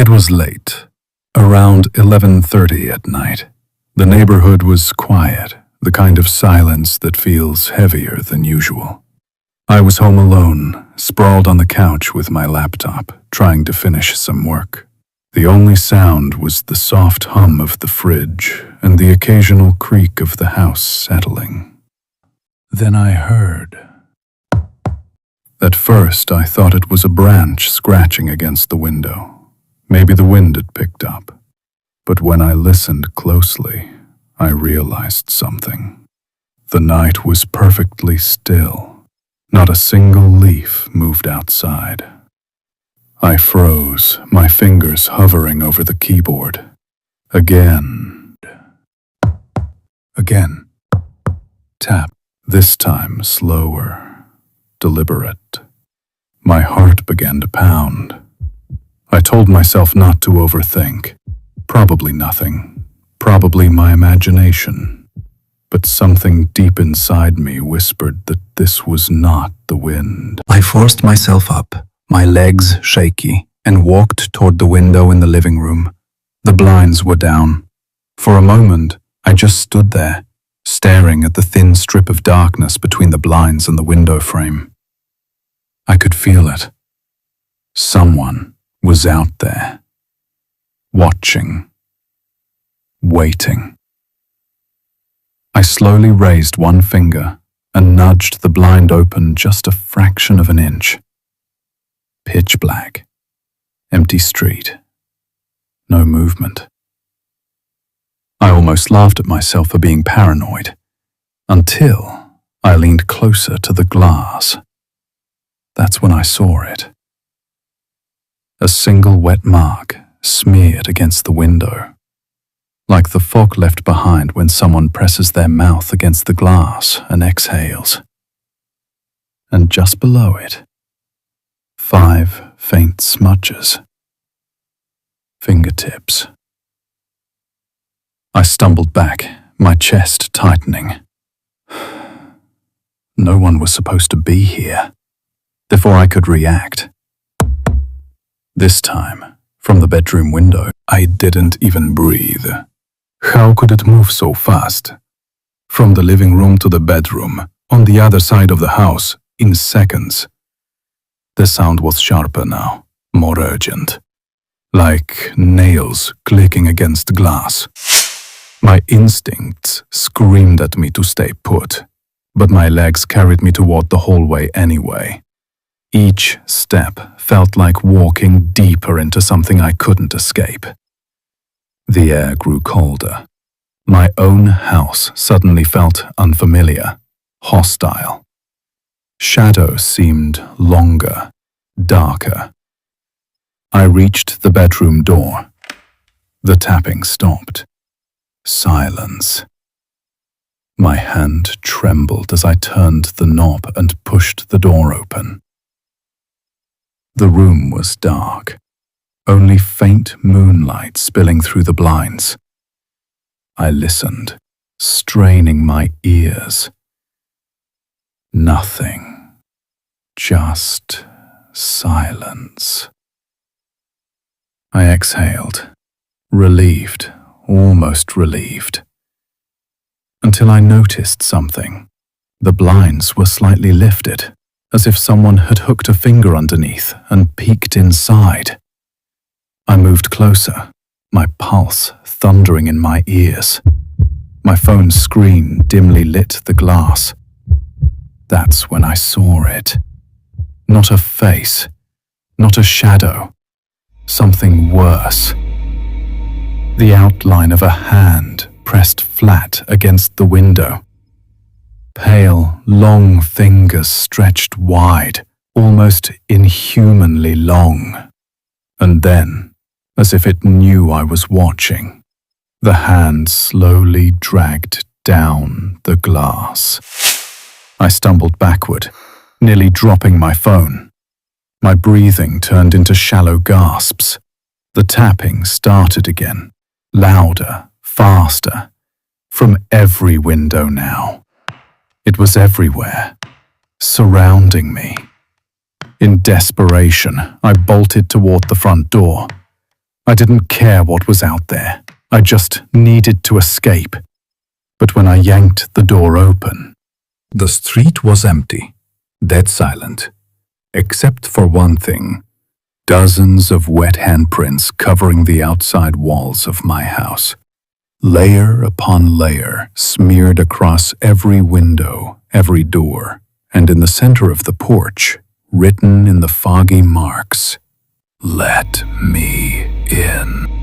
It was late, around 11:30 at night. The neighborhood was quiet, the kind of silence that feels heavier than usual. I was home alone, sprawled on the couch with my laptop, trying to finish some work. The only sound was the soft hum of the fridge and the occasional creak of the house settling. Then I heard. At first, I thought it was a branch scratching against the window. Maybe the wind had picked up. But when I listened closely, I realized something. The night was perfectly still. Not a single leaf moved outside. I froze, my fingers hovering over the keyboard. Again. Again. Tap. This time slower, deliberate. My heart began to pound. I told myself not to overthink. Probably nothing. Probably my imagination. But something deep inside me whispered that this was not the wind. I forced myself up, my legs shaky, and walked toward the window in the living room. The blinds were down. For a moment, I just stood there, staring at the thin strip of darkness between the blinds and the window frame. I could feel it. Someone was out there, watching, waiting. I slowly raised one finger and nudged the blind open just a fraction of an inch. Pitch black, empty street, no movement. I almost laughed at myself for being paranoid, until I leaned closer to the glass. That's when I saw it. A single wet mark smeared against the window, like the fog left behind when someone presses their mouth against the glass and exhales. And just below it, 5 faint smudges. Fingertips. I stumbled back, my chest tightening. No one was supposed to be here. Before I could react, this time, from the bedroom window, I didn't even breathe. How could it move so fast? From the living room to the bedroom, on the other side of the house, in seconds. The sound was sharper now, more urgent. Like nails clicking against glass. My instincts screamed at me to stay put, but my legs carried me toward the hallway anyway. Each step felt like walking deeper into something I couldn't escape. The air grew colder. My own house suddenly felt unfamiliar, hostile. Shadows seemed longer, darker. I reached the bedroom door. The tapping stopped. Silence. My hand trembled as I turned the knob and pushed the door open. The room was dark, only faint moonlight spilling through the blinds. I listened, straining my ears. Nothing, just silence. I exhaled, relieved, almost relieved, until I noticed something. The blinds were slightly lifted, as if someone had hooked a finger underneath and peeked inside. I moved closer, my pulse thundering in my ears. My phone's screen dimly lit the glass. That's when I saw it. Not a face, not a shadow, something worse. The outline of a hand pressed flat against the window. Pale, long fingers stretched wide, almost inhumanly long. And then, as if it knew I was watching, the hand slowly dragged down the glass. I stumbled backward, nearly dropping my phone. My breathing turned into shallow gasps. The tapping started again, louder, faster, from every window now. It was everywhere, surrounding me. In desperation, I bolted toward the front door. I didn't care what was out there. I just needed to escape. But when I yanked the door open, the street was empty, dead silent, except for one thing: dozens of wet handprints covering the outside walls of my house. Layer upon layer smeared across every window, every door, and in the center of the porch, written in the foggy marks, "Let me in."